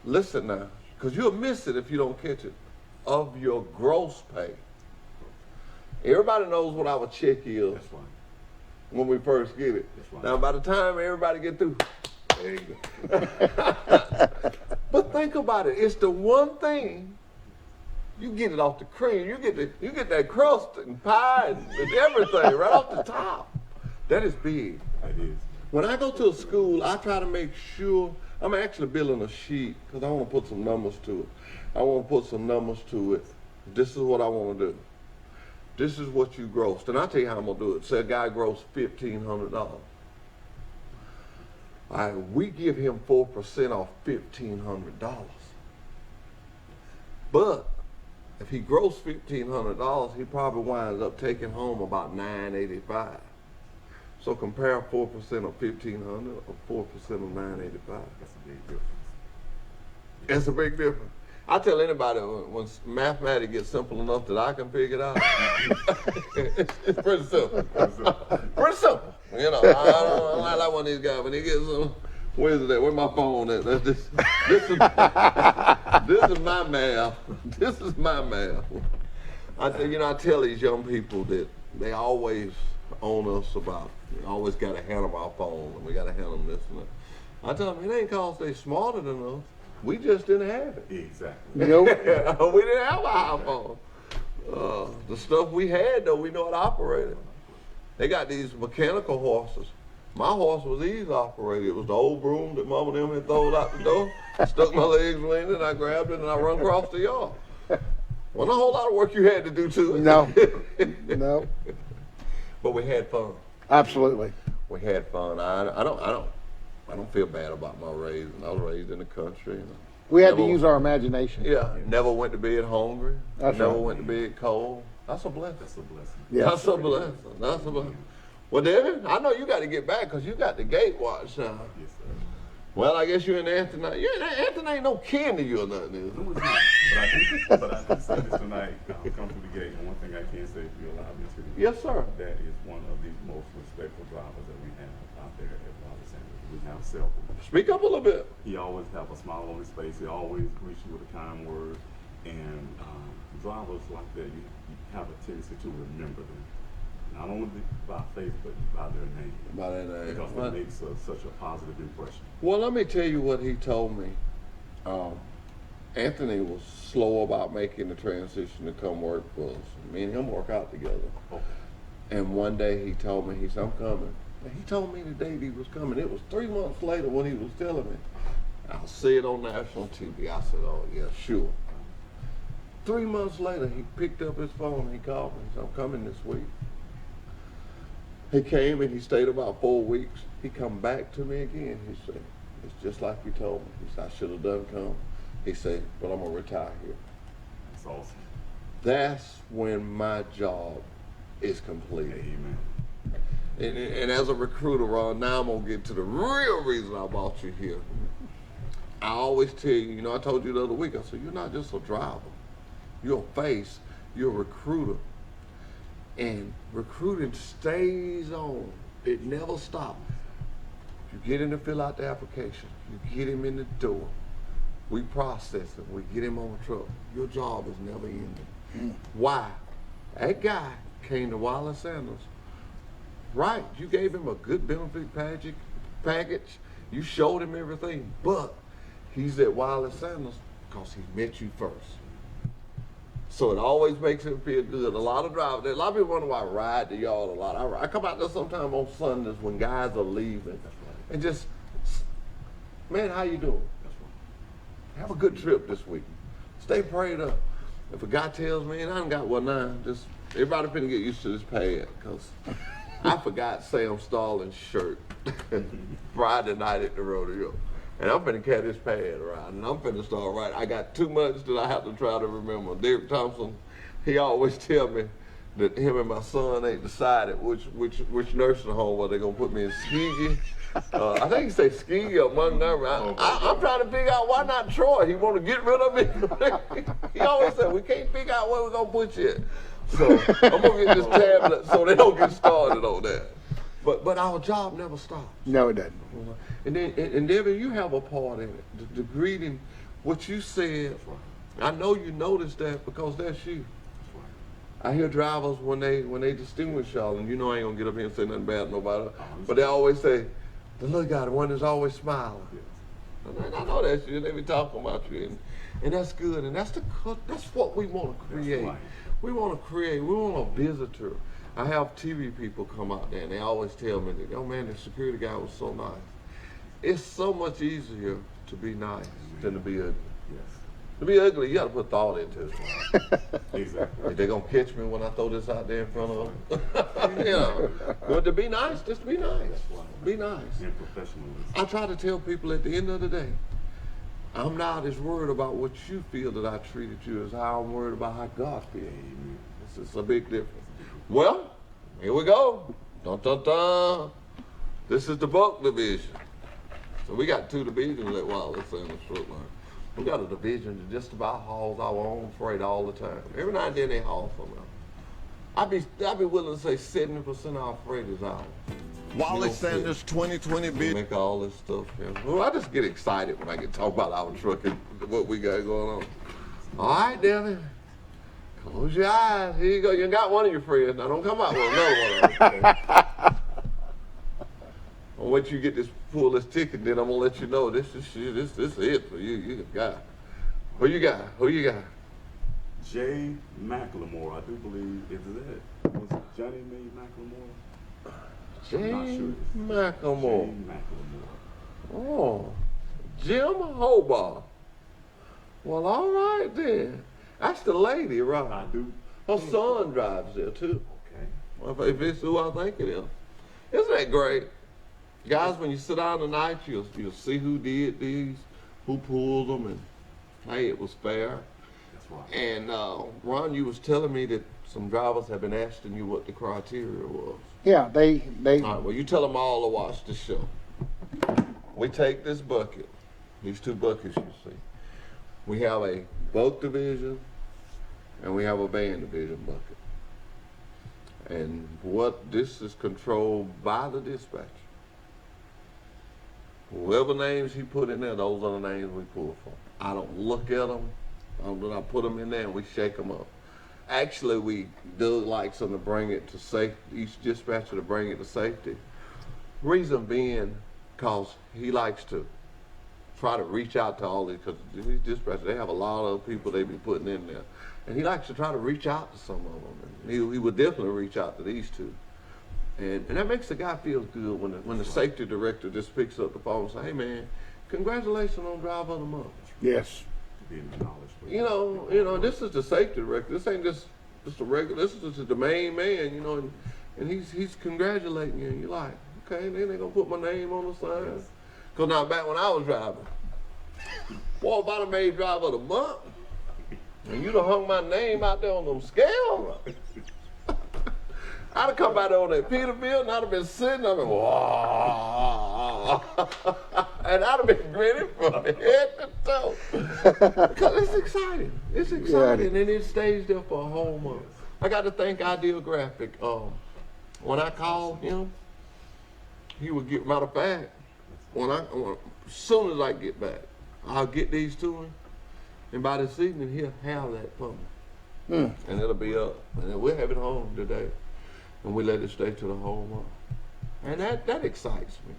Listen now, because you'll miss it if you don't catch it. Of your gross pay. Everybody knows what our check is That's right. when we first get it. That's right. Now, by the time everybody get through, there you go. But think about it. It's the one thing You get it off the cream. You get that crust and pie and everything right off the top. That is big. It is. When I go to a school, I try to make sure I'm actually building a sheet because I want to put some numbers to it. I want to put some numbers to it. This is what I want to do. This is what you grossed. And I'll tell you how I'm going to do it. Say a guy grossed $1,500. All right, we give him 4% off $1,500. But if he grossed $1,500, he probably winds up taking home about $985. So compare 4% of $1,500 or 4% of $985. That's a big difference. It's a big difference. I tell anybody when mathematics gets simple enough that I can figure it out, it's pretty simple. Pretty simple. You know, I like one of these guys when he gets some. Where's it at? Where's my phone at? This is my math. This is my math. I tell these young people that they always own us about. We always got to hand them our phone, and we got to hand them this and that. I tell them it ain't cause they smarter than us. We just didn't have it. Exactly. Nope. We didn't have an iPhone. The stuff we had, though, we know how to operate it. They got these mechanical horses. My horse was easy operated. It was the old broom that Mama and them had thrown out the door. I stuck my legs in it, and I grabbed it, and I run across the yard. Wasn't a whole lot of work you had to do to it. No. No. But we had fun. Absolutely. We had fun. I don't feel bad about my raising. I was raised in the country. We had to use our imagination. Yeah, never went to bed hungry. That's never right. went to bed cold. That's a blessing. That's a blessing. Yeah. That's a blessing. That's a blessing. Well, David, I know you got to get back because you got the gate watch now. Yes, sir. Well, I guess you and Anthony. Anthony ain't no kin to you or nothing, is No, he? it's not. But I do say this tonight. Come through the gate, and one thing I can say, if you allow me to. Yes, sir. That is one of the most respectful drivers that we have out there at Wallace Sanders. We have several. Speak up a little bit. He always have a smile on his face. He always greets you with a kind word. And drivers like that, you have a tendency to remember them. Not only by face, but by their name. By that name. Because it makes such a positive impression. Well, let me tell you what he told me. Anthony was slow about making the transition to come work for us. Me and him work out together. Okay. And one day he told me, he said, I'm coming. And he told me the date he was coming. It was 3 months later when he was telling me. I'll see it on national TV. I said, oh, yeah, sure. 3 months later, he picked up his phone and he called me. He said, I'm coming this week. He came and he stayed about 4 weeks. He come back to me again. He said, it's just like you told me. He said, I should have done come. He said, but I'm going to retire here. That's awesome. That's when my job is completed. Amen. And as a recruiter, Ron, now I'm going to get to the real reason I brought you here. I always tell you, I told you the other week, I said, you're not just a driver. You're a face. You're a recruiter. And recruiting stays on. It never stops. You get him to fill out the application. You get him in the door. We process him. We get him on the truck. Your job is never ending. Why? That guy came to Wallace Sanders. Right, you gave him a good benefit package. You showed him everything. But he's at Wallace Sanders because he met you first. So it always makes him feel good. A lot of people wonder why I ride to y'all a lot. I come out there sometime on Sundays when guys are leaving and just, man, how you doing? Have a good trip this week. Stay prayed up. If a guy tells me, and I done got one now, just everybody finna get used to this pad because I forgot Sam Starling's shirt Friday night at the rodeo. And I'm finna carry this pad around, and I'm finna start writing. I got too much that I have to try to remember. Derek Thompson, he always tell me that him and my son ain't decided which nursing home where they gonna put me in, Skeggy. I think he say Skeggy or Montgomery. I'm trying to figure out why not Troy. He want to get rid of me. He always said we can't figure out where we're gonna put you at. So I'm gonna get this tablet so they don't get started on that. But our job never stops. No, it doesn't. And then, and Debbie, you have a part in it. The greeting, what you said, I know you noticed that because that's you. I hear drivers when they distinguish y'all, and I ain't gonna get up here and say nothing bad to nobody, but they always say, the little guy, the one that's always smiling. Yes. And I know that's you. They be talking about you, and that's good. And that's what we want to create. Right. We want to create. We want a visitor. I have TV people come out there, and they always tell me that, oh man, the security guy was so nice. It's so much easier to be nice than to be ugly. Yes. To be ugly, you got to put thought into it. Exactly. They gonna catch me when I throw this out there in front of them. You know, but to be nice, just be nice. Be nice. And professionalism. I try to tell people at the end of the day, I'm not as worried about what you feel that I treated you as how I'm worried about how God feels. Amen. This is a big difference. Well, here we go. Dun, dun, dun. This is the bulk division. So we got 2 divisions at Wallace Sanders Stroke Line. We got a division that just about hauls our own freight all the time. Every now and then they haul from us. I'd be willing to say 70% of our freight is ours. Wallace Sanders 2020 We bid. make all this stuff. Well, I just get excited when I get talk about our truck and what we got going on. All right, Danny. Close your eyes. Here you go. You got one of your friends. Now don't come out with another one. Okay? Once you get this pull this ticket, then I'm gonna let you know this is it for you. You got. Who you got? Who you got? Jay McLemore, I do believe, is that was it Johnny May McLemore? Jay not sure. McLemore. Jay McLemore. Oh, Jim Hobart. Well, all right then. That's the lady, right? I do. Her son drives there too. Okay. Well, if it's who I think it is. Isn't that great? Guys, when you sit down tonight, you'll see who did these, who pulled them, and hey, it was fair. That's right. And Ron, you was telling me that some drivers have been asking you what the criteria was. Yeah, they All right, well, you tell them all to watch the show. We take this bucket, these 2 buckets you see. We have a bulk division, and we have a van division bucket. And what this is controlled by the dispatcher. Whoever names he put in there, those are the names we pull from. I don't look at them. I put them in there and we shake them up. Actually, we do like some to bring it to safety, each dispatcher to bring it to safety. Reason being, because he likes to try to reach out to all these, because these dispatchers, they have a lot of people they be putting in there. And he likes to try to reach out to some of them. And he would definitely reach out to these 2. And that makes the guy feel good when the safety director just picks up the phone and says, hey man, congratulations on Driver of the Month. yes. To be acknowledged. You know, this is the safety director. This ain't just a regular, this is just the main man, you know, and he's congratulating you. And you're like, okay, then they're gonna put my name on the sign. Yes. Cause now back when I was driving, boy, if I'd have made Driver of the Month, and you'd have hung my name out there on them scales, I'd have come out there on that Peterbilt and I'd have been sitting, I'd been, wow. And I'd have been grinning from head to toe. Because it's exciting. It's exciting. And it stays there for a whole month. I got to thank Ideal Graphic. When I called him, he would get, matter of fact, as soon as I get back, I'll get these to him. And by this evening, he'll have that for me. And it'll be up. And we'll have it home today. And we let it stay to the whole month. And that excites me.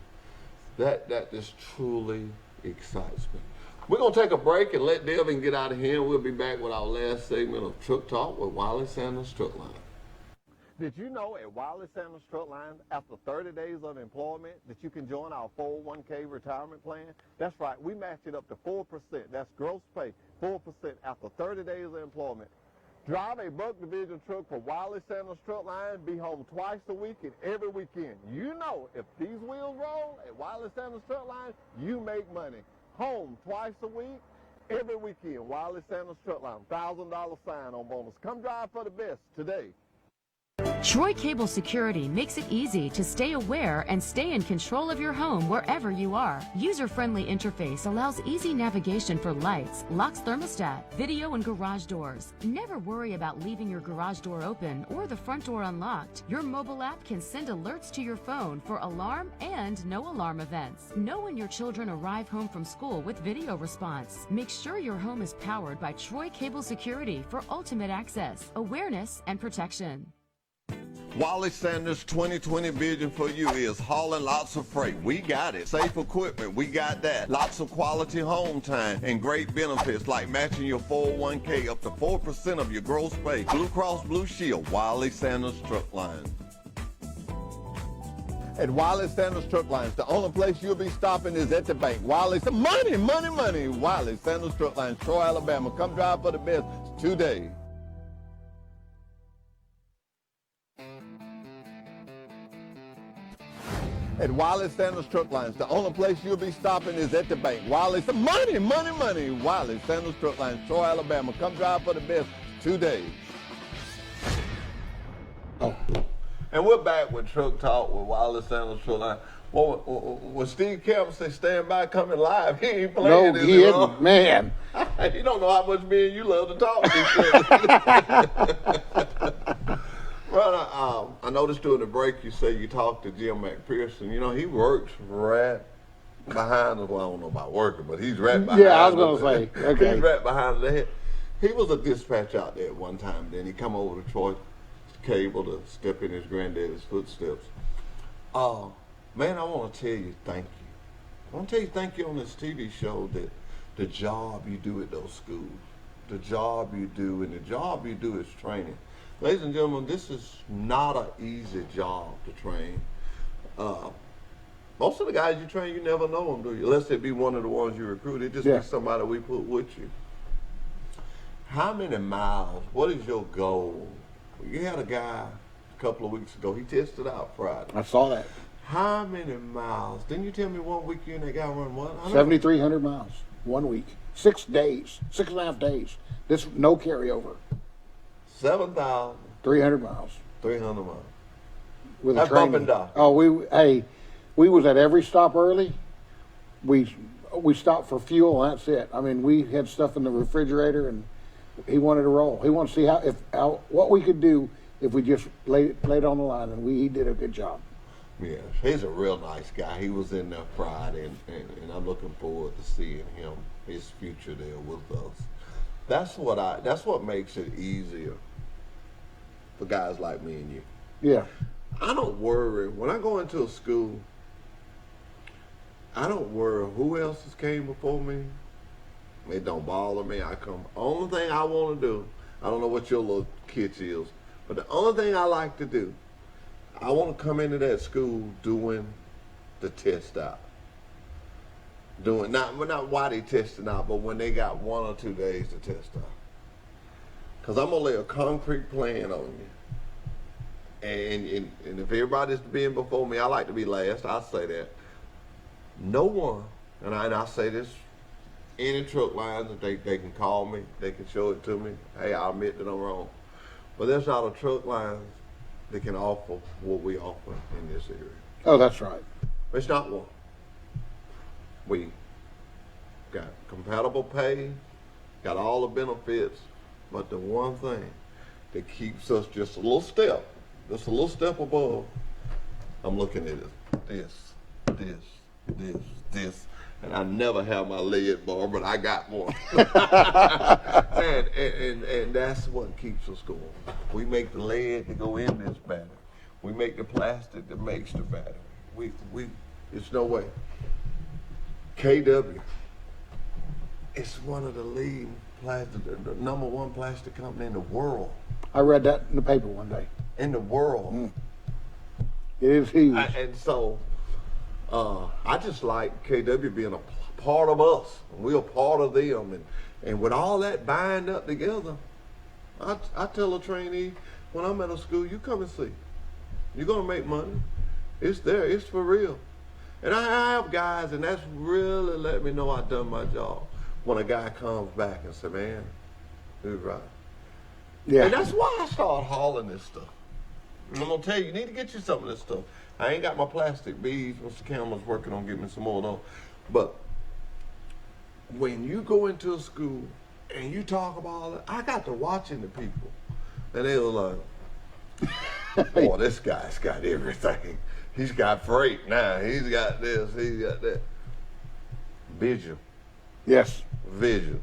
That just truly excites me. We're going to take a break and let Devin get out of here. And we'll be back with our last segment of Truck Talk with Wallace Sanders Truck Line. Did you know at Wallace Sanders Truck Line, after 30 days of employment, that you can join our 401k retirement plan? That's right, we match it up to 4%. That's gross pay, 4% after 30 days of employment. Drive a bulk division truck for Wallace Sanders Truck Line, be home twice a week and every weekend. You know, if these wheels roll at Wallace Sanders Truck Line, you make money. Home twice a week, every weekend. Wallace Sanders Truck Line, $1,000 sign-on bonus. Come drive for the best today. Troy Cable Security makes it easy to stay aware and stay in control of your home wherever you are. User-friendly interface allows easy navigation for lights, locks thermostat, video, and garage doors. Never worry about leaving your garage door open or the front door unlocked. Your mobile app can send alerts to your phone for alarm and no alarm events. Know when your children arrive home from school with video response. Make sure your home is powered by Troy Cable Security for ultimate access, awareness, and protection. Wally Sanders' 2020 vision for you is hauling lots of freight. We got it. Safe equipment, we got that. Lots of quality home time and great benefits like matching your 401k up to 4% of your gross pay. Blue Cross Blue Shield, Wally Sanders Truck Line. At Wally Sanders Truck Lines, the only place you'll be stopping is at the bank. Wiley's money, money, money. Wally Sanders Truck Lines, Troy, Alabama. Come drive for the best today. At Wiley Sanders Truck Lines, the only place you'll be stopping is at the bank. Wiley's money, money, money. Wiley Sanders Truck Lines, Troy, Alabama. Come drive for the best today. Oh. And we're back with Truck Talk with Wiley Sanders Truck Line. Well, when Steve Campbell say stand by coming live, he ain't playing this. No, he isn't, man. You don't know how much me and you love to talk. Well, I noticed during the break you say you talked to Jim McPherson. You know, he works right behind us. Well, I don't know about working, but he's right behind us. Yeah, I was going to say. Okay. He's right behind us. He was a dispatch out there at one time. Then he come over to Troy Cable to step in his granddaddy's footsteps. Man, I want to tell you thank you. I want to tell you thank you on this TV show that the job you do at those schools, the job you do, and the job you do is training. Ladies and gentlemen, this is not an easy job to train. Most of the guys you train, you never know them, do you? Unless they be one of the ones you recruit. It just be somebody we put with you. How many miles? What is your goal? You had a guy a couple of weeks ago. He tested out Friday. I saw that. How many miles? Didn't you tell me one weekend that guy run what? 7,300 miles, 1 week. 6 days, 6.5 days. This, no carryover. 7,300 miles. 300 miles. With That's a training. bump and dock. Oh, we was at every stop early. We stopped for fuel and that's it. I mean, we had stuff in the refrigerator and he wanted to roll. He wanted to see what we could do if we just laid it on the line, and he did a good job. Yes, he's a real nice guy. He was in there Friday, and I'm looking forward to seeing him, his future there with us. That's what makes it easier for guys like me and you. Yeah. I don't worry when I go into a school. I don't worry who else has came before me. It don't bother me. I come. Only thing I want to do, I don't know what your little kitsch is, but the only thing I like to do, I want to come into that school doing the test out. Doing not why they testing out, but when they got 1 or 2 days to test out. Cause I'm gonna lay a concrete plan on you. And if everybody's being before me, I like to be last. I say that. No one, and I say this. Any truck lines, they can call me, they can show it to me. Hey, I admit that I'm wrong. But there's not a truck lines that can offer what we offer in this area. Oh, that's right. It's not one. We got compatible pay, got all the benefits, but the one thing that keeps us just a little step above, I'm looking at this. And I never have my lead bar, but I got one. and that's what keeps us going. We make the lead to go in this battery. We make the plastic that makes the battery. It's no way. KW, it's one of the leading plastic, the number one plastic company in the world. I read that in the paper one day. In the world. Mm. It is huge. And so, I just like KW being a part of us. We're a part of them. And with all that bind up together, I tell a trainee, when I'm at a school, you come and see. You're going to make money. It's there. It's for real. And I have guys, and that's really let me know I've done my job. When a guy comes back and says, man, you're right. Yeah. And that's why I started hauling this stuff. And I'm going to tell you, you need to get you some of this stuff. I ain't got my plastic beads. Mr. Campbell's working on getting me some more of those. But when you go into a school and you talk about all that, I got to watching the people. And they were like, boy, this guy's got everything. He's got freight now. He's got this. He's got that. Vision. Yes. Vision.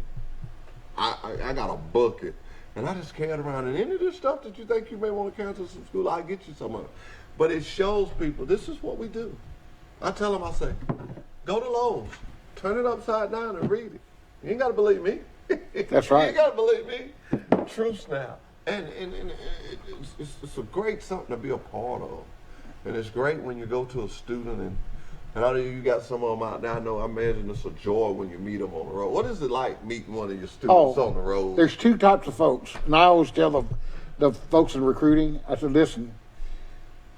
I got a bucket. And I just carried around. And any of this stuff that you think you may want to carry to some school, I'll get you some of it. But it shows people this is what we do. I tell them, I say, go to Lowe's, turn it upside down and read it. You ain't got to believe me. That's right. You ain't got to believe me. Truth now. And it's a great something to be a part of. And it's great when you go to a student and I know you got some of them out there. I imagine it's a joy when you meet them on the road. What is it like meeting one of your students on the road? There's two types of folks. And I always tell the folks in recruiting, I said, listen,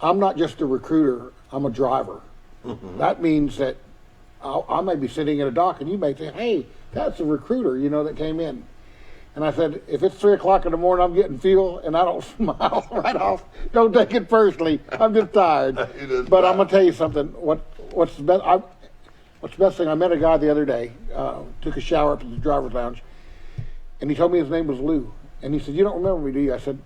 I'm not just a recruiter, I'm a driver. Mm-hmm. That means that I may be sitting at a dock and you may say, hey, that's a recruiter, that came in. And I said, if it's 3 o'clock in the morning, I'm getting fuel and I don't smile right off, don't take it personally. I'm just tired. But I'm going to tell you something. What's the best thing? I met a guy the other day, took a shower up at the driver's lounge, and he told me his name was Lou. And he said, you don't remember me, do you? I said,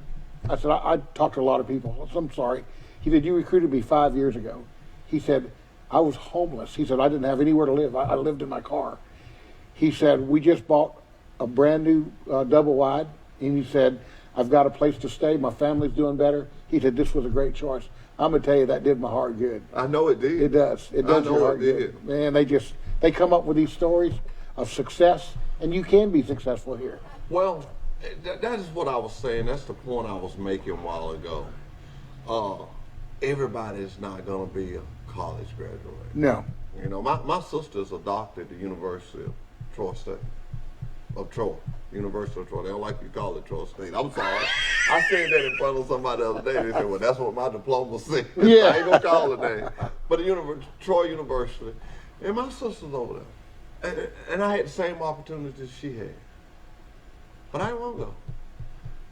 I talked to a lot of people. I'm sorry. He said, you recruited me 5 years ago. He said, I was homeless. He said, I didn't have anywhere to live. I lived in my car. He said, we just bought a brand new double wide. And he said, I've got a place to stay. My family's doing better. He said, this was a great choice. I'm going to tell you, that did my heart good. I know it did. It does. It does your heart good. Man, they come up with these stories of success, and you can be successful here. Well, that is what I was saying. That's the point I was making a while ago. Everybody's not going to be a college graduate. No. My sister's a doctor at the University of Troy State. University of Troy. They don't like you to call it Troy State. I'm sorry. I said that in front of somebody the other day. They said, well, that's what my diploma said. Yeah. I ain't going to call it that. But Troy University. And my sister's over there. And I had the same opportunities she had. But I didn't want to go.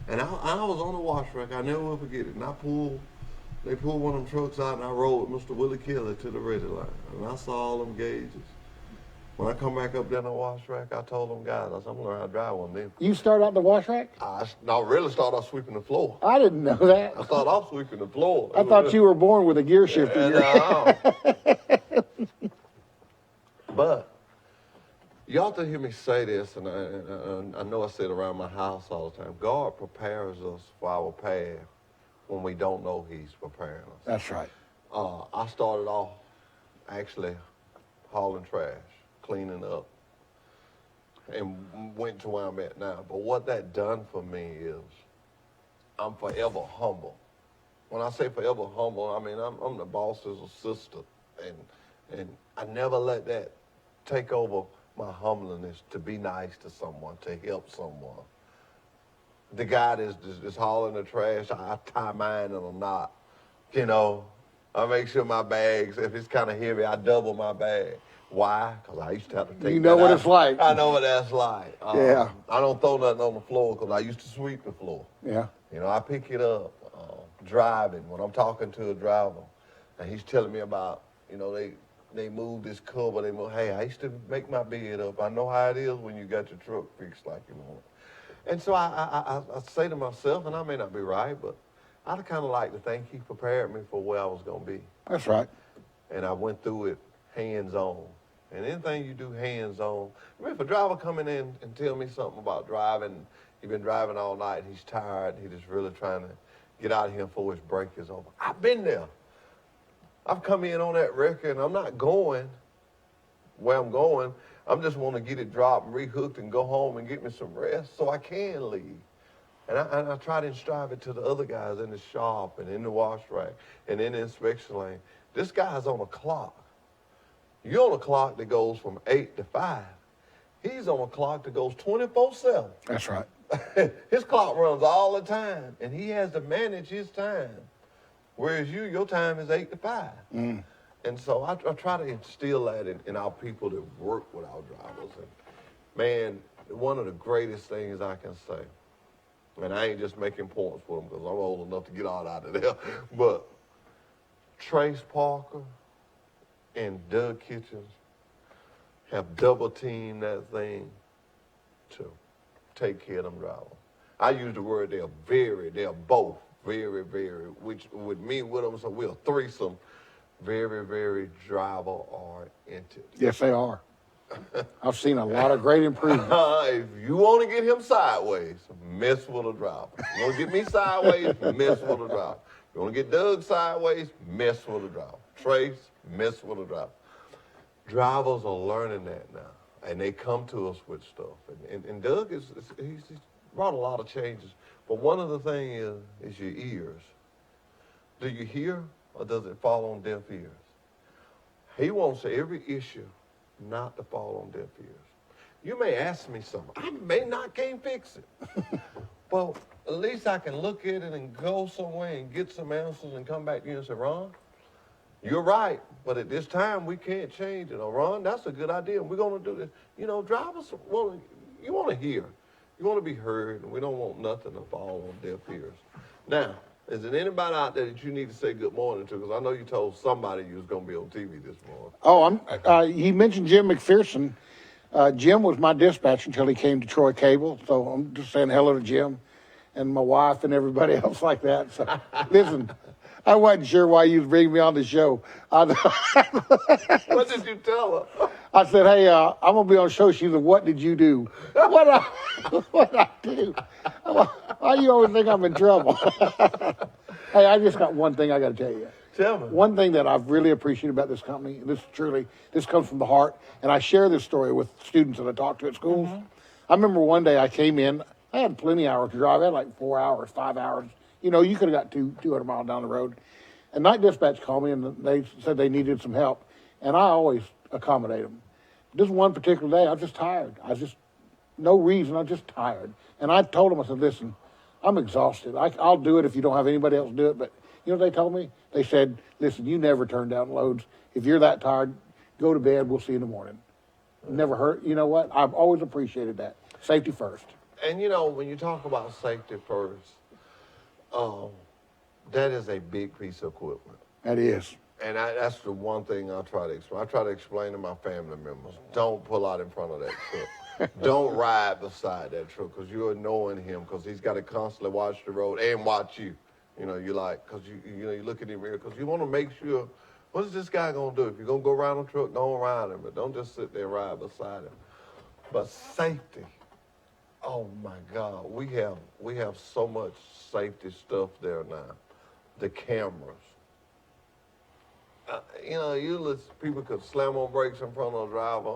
And I was on the wash rack. I never will forget it. And they pulled one of them trucks out and I rode with Mr. Willie Kelly to the ready line. And I saw all them gauges. When I come back up there on the wash rack, I told them guys, I said, I'm going to learn how to drive one of them. You started out the wash rack? I really started off sweeping the floor. I didn't know that. I started off sweeping the floor. I thought you were born with a gear shifter. But you ought to hear me say this, and I know I say it around my house all the time. God prepares us for our path when we don't know he's preparing us. That's right. I started off actually hauling trash, cleaning up, and went to where I'm at now. But what that done for me is I'm forever humble. When I say forever humble, I mean I'm the boss's assistant, and I never let that take over my humbleness to be nice to someone, to help someone. The guy that's hauling the trash, I tie mine in a knot. I make sure my bags, if it's kind of heavy, I double my bag. Why? Because I used to have to take. You know what it's like. I know what that's like. Yeah. I don't throw nothing on the floor because I used to sweep the floor. Yeah. I pick it up, driving, when I'm talking to a driver, and he's telling me about, they moved this cover, hey, I used to make my bed up. I know how it is when you got your truck fixed like you want. And so I say to myself, and I may not be right, but I'd kind of like to think he prepared me for where I was going to be. That's right. And I went through it hands-on. And anything you do hands-on, if a driver coming in and tell me something about driving, he's been driving all night, he's tired, he's just really trying to get out of here before his break is over. I've been there. I've come in on that record, and I'm not going where I'm going. I'm just want to get it dropped and rehooked and go home and get me some rest so I can leave. And I try to strive it to the other guys in the shop and in the wash rack and in the inspection lane. This guy's on a clock. You're on a clock that goes from 8 to 5. He's on a clock that goes 24/7. That's right. His clock runs all the time, and he has to manage his time. Whereas your time is 8 to 5. Mm. And so I try to instill that in our people that work with our drivers. And man, one of the greatest things I can say, and I ain't just making points for them because I'm old enough to get all out of there, but Trace Parker and Doug Kitchens have double teamed that thing to take care of them drivers. I use the word they're both very, very, which with me with them, so we're a threesome, very, very driver-oriented. Yes, they are. I've seen a lot of great improvement. If you want to get him sideways, mess with a driver. You want to get me sideways, mess with a driver. You want to get Doug sideways, mess with a driver. Trace, mess with a driver. Drivers are learning that now, and they come to us with stuff. And Doug he's brought a lot of changes. But one of the things is your ears. Do you hear, or does it fall on deaf ears? He wants every issue not to fall on deaf ears. You may ask me something. I can't fix it. Well, at least I can look at it and go somewhere and get some answers and come back to you and say, Ron, you're right, but at this time we can't change it. Or Ron, that's a good idea. We're going to do this. You know, drivers, you want to hear. You want to be heard, and we don't want nothing to fall on deaf ears. Now, is there anybody out there that you need to say good morning to? Because I know you told somebody you was going to be on TV this morning. Oh, he mentioned Jim McPherson. Jim was my dispatcher until he came to Troy Cable, so I'm just saying hello to Jim and my wife and everybody else like that. So, listen, I wasn't sure why you was bringing me on the show. What did you tell her? I said, hey, I'm going to be on the show. She said, what did you do? What I do? Why you always think I'm in trouble? Hey, I just got one thing I got to tell you. Tell me. One thing that I've really appreciated about this company, and this comes from the heart, and I share this story with students that I talk to at schools. Mm-hmm. I remember one day I came in, I had plenty of hours to drive. I had like 4 hours, 5 hours. You know, you could have got 200 miles down the road. And night dispatch called me, and they said they needed some help. And I always accommodate them. This one particular day, I was just tired. No reason, I'm just tired. And I told them, I said, listen, I'm exhausted. I'll do it if you don't have anybody else do it. But you know what they told me? They said, listen, you never turn down loads. If you're that tired, go to bed. We'll see you in the morning. Never hurt. You know what? I've always appreciated that. Safety first. And, you know, when you talk about safety first, that is a big piece of equipment. That is. And that's the one thing I try to explain. I try to explain to my family members, don't pull out in front of that truck. Don't ride beside that truck because you're annoying him because he's got to constantly watch the road and watch you. You know, you look at him here because you want to make sure, what is this guy going to do? If you're going to go around the truck, don't ride him, but don't just sit there and ride beside him. But safety, oh my God, we have so much safety stuff there now. The cameras. You know, people could slam on brakes in front of a driver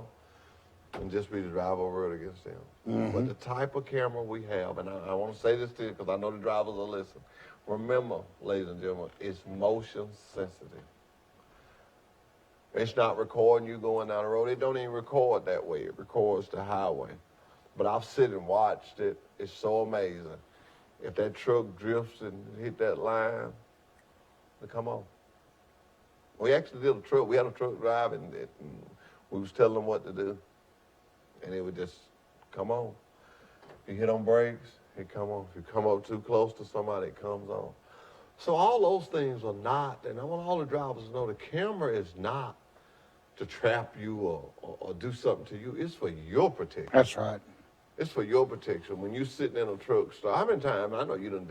and just be the driver over it against them. Mm-hmm. But the type of camera we have, and I want to say this to you because I know the drivers will listen. Remember, ladies and gentlemen, it's motion sensitive. It's not recording you going down the road. It don't even record that way. It records the highway. But I've sit and watched it. It's so amazing. If that truck drifts and hit that line, come on. We actually did we had a truck drive and we was telling them what to do. And it would just come on. If you hit on brakes, it come on. If you come up too close to somebody, it comes on. So all those things are not, and I want all the drivers to know the camera is not to trap you or do something to you. It's for your protection. That's right. It's for your protection. When you're sitting in a truck stop, how many times, I know you done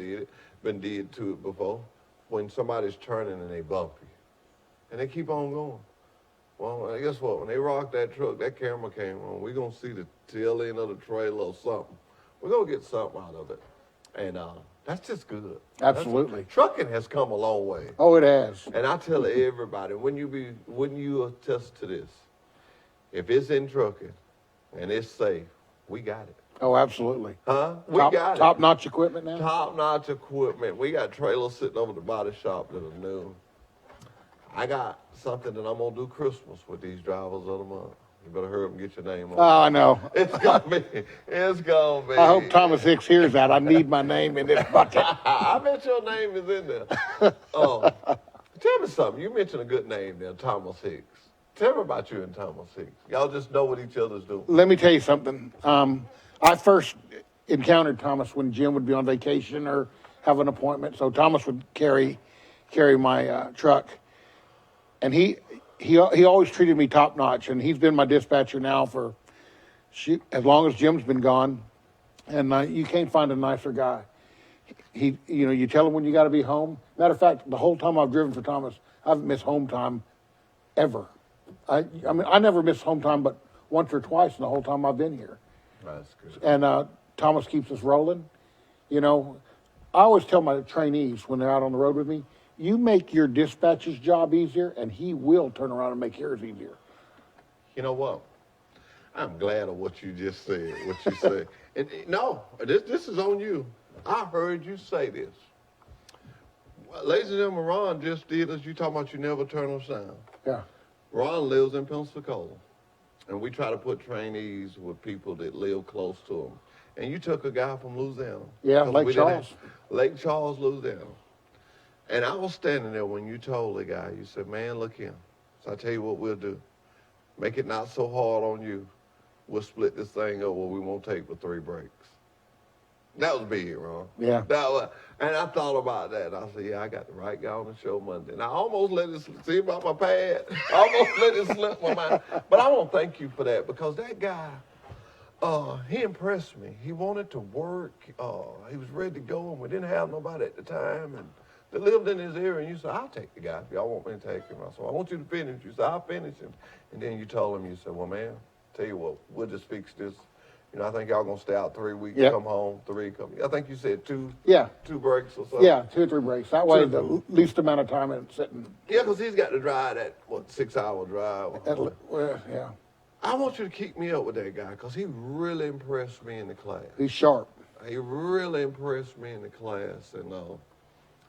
been did to it before, when somebody's turning and they bump you. And they keep on going. Well, guess what? When they rocked that truck, that camera came on. We're going to see the tail end of the trailer or something. We're going to get something out of it. And that's just good. Absolutely. Trucking has come a long way. Oh, it has. And I tell everybody, wouldn't you attest to this? If it's in trucking and it's safe, we got it. Oh, absolutely. Huh? We got it. Top-notch equipment now? Top-notch equipment. We got trailers sitting over the body shop that are new. I got something that I'm going to do Christmas with these drivers of the month. You better hurry up and get your name on. Oh, I know. It's going to be. It's going to be. I hope Thomas Hicks hears that. I need my name in this bucket. I bet your name is in there. Tell me something. You mentioned a good name there, Thomas Hicks. Tell me about you and Thomas Hicks. Y'all just know what each other's doing. Let me tell you something. I first encountered Thomas when Jim would be on vacation or have an appointment. So Thomas would carry my truck. And he always treated me top notch, and he's been my dispatcher now for as long as Jim's been gone. And you can't find a nicer guy. You tell him when you got to be home. Matter of fact, the whole time I've driven for Thomas, I haven't missed home time ever. I mean, I never miss home time, but once or twice in the whole time I've been here. That's good. And Thomas keeps us rolling. You know, I always tell my trainees when they're out on the road with me, you make your dispatcher's job easier, and he will turn around and make yours easier. You know what? I'm glad of what you just said, what you said. And no, this is on you. I heard you say this. Ladies and gentlemen, Ron just did as you talking about you never turn on sound. Yeah. Ron lives in Pensacola, and we try to put trainees with people that live close to them. And you took a guy from Louisiana. Yeah, 'Cause Lake we didn't Charles. Lake Charles, Louisiana. And I was standing there when you told the guy, you said, man, look here. So I tell you what we'll do. Make it not so hard on you. We'll split this thing up where we won't take but 3 breaks. That was big, Ron. Yeah. And I thought about that. I said, yeah, I got the right guy on the show Monday. And I almost let it see about my pad. I almost let it slip my mind. But I want to thank you for that, because that guy, he impressed me. He wanted to work. He was ready to go, and we didn't have nobody at the time. And they lived in his area, and you said, I'll take the guy if y'all want me to take him. I said, I want you to finish. You said, I'll finish him. And then you told him, you said, well, man, tell you what, we'll just fix this. You know, I think y'all going to stay out 3 weeks, Yep. come home, 3, come. I think you said 2 Yeah. 2 breaks or something. Yeah, 2 or 3 breaks. That way, Two. the least amount of time it's sitting. Yeah, because he's got to drive that, 6-hour drive. Well, yeah. I want you to keep me up with that guy, because he really impressed me in the class. He's sharp. He really impressed me in the class. And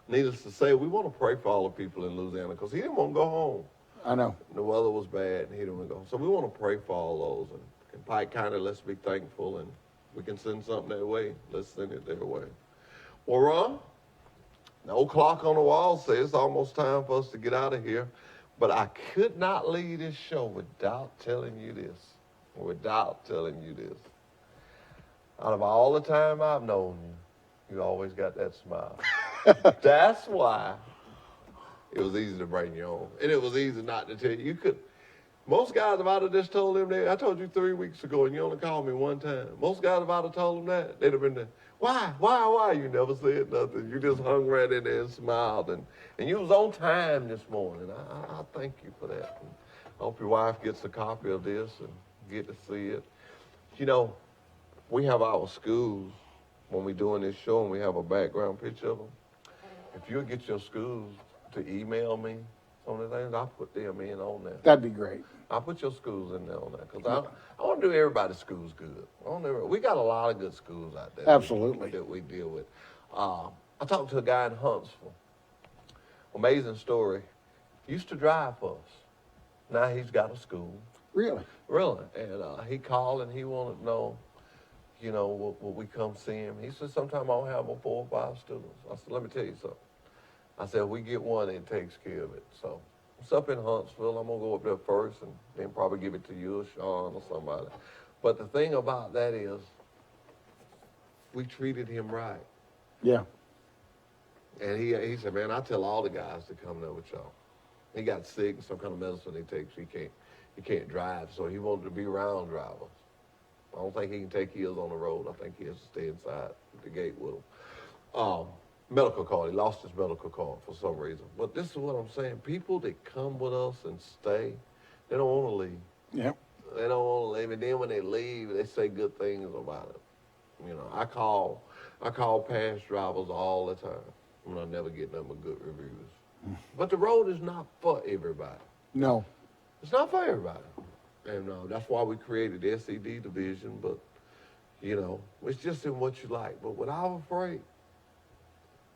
needless to say, we want to pray for all the people in Louisiana, because he didn't want to go home. I know. The weather was bad, and he didn't want to go. So we want to pray for all those. And Pike County, let's be thankful, and we can send something their way. Let's send it their way. Well, Ron, the old clock on the wall says it's almost time for us to get out of here. But I could not leave this show without telling you this. Out of all the time I've known you, you always got that smile. That's why it was easy to bring you on. And it was easy not to tell you. You could. Most guys, if I'd have just told them that, I told you 3 weeks ago, and you only called me one time. Most guys, if I'd have told them that, they'd have been there. Why? You never said nothing. You just hung right in there and smiled. And you was on time this morning. I thank you for that. And I hope your wife gets a copy of this and get to see it. You know, we have our schools when we're doing this show, and we have a background picture of them. If you'll get your schools to email me some of the things, I'll put them in on there. That'd be great. I'll put your schools in there on that, because I want to do everybody's schools good. We got a lot of good schools out there. Absolutely. That we deal with. I talked to a guy in Huntsville. Amazing story. Used to drive for us. Now he's got a school. Really? Really. And he called and he wanted to know, you know, will we come see him? He said, sometime I'll have 4 or 5 students. I said, let me tell you something. I said, we get one that takes care of it. So it's up in Huntsville. I'm going to go up there first and then probably give it to you or Sean or somebody. But the thing about that is, we treated him right. Yeah. And he said, man, I tell all the guys to come there with y'all. He got sick and some kind of medicine he takes. He can't drive, so he wanted to be around drivers. I don't think he can take his on the road. I think he has to stay inside the gate with him. Medical card. He lost his medical card for some reason. But this is what I'm saying. People that come with us and stay, they don't want to leave. Yeah. They don't want to leave. And then when they leave, they say good things about it. You know, I call past drivers all the time, and I never get nothing but good reviews. But the road is not for everybody. No. It's not for everybody. And that's why we created the SED division. But, you know, it's just in what you like. But without afraid,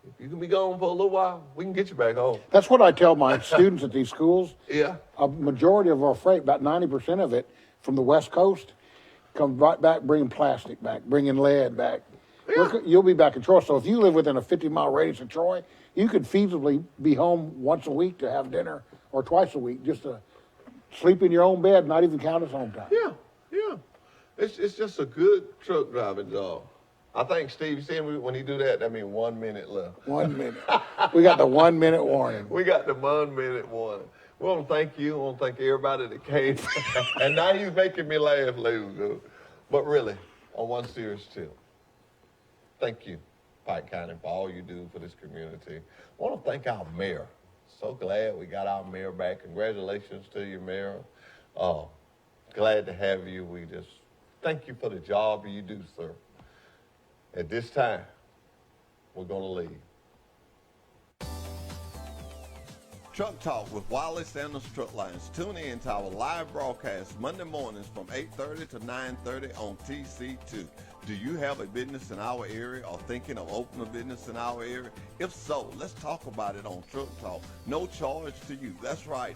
if you can be gone for a little while, we can get you back home. That's what I tell my students at these schools. Yeah. A majority of our freight, about 90% of it from the West Coast, comes right back bringing plastic back, bringing lead back. Yeah. You'll be back in Troy. So if you live within a 50-mile radius of Troy, you could feasibly be home once a week to have dinner, or twice a week, just to sleep in your own bed, not even count as home time. Yeah. It's just a good truck driving job. I think, Steve, you see him when he do that, that means 1 minute left. 1 minute. We got the 1 minute warning. We got the 1 minute warning. We want to thank you. We want to thank everybody that came. And now you're making me laugh, ladies and gentlemen. But really, on one serious tip, thank you, Pike County, for all you do for this community. I want to thank our mayor. So glad we got our mayor back. Congratulations to you, Mayor. glad to have you. We just thank you for the job you do, sir. At this time, we're going to leave. Truck Talk with Wiley Sanders Truck Lines. Tune in to our live broadcast Monday mornings from 8:30 to 9:30 on TC2. Do you have a business in our area or thinking of opening a business in our area? If so, let's talk about it on Truck Talk. No charge to you. That's right.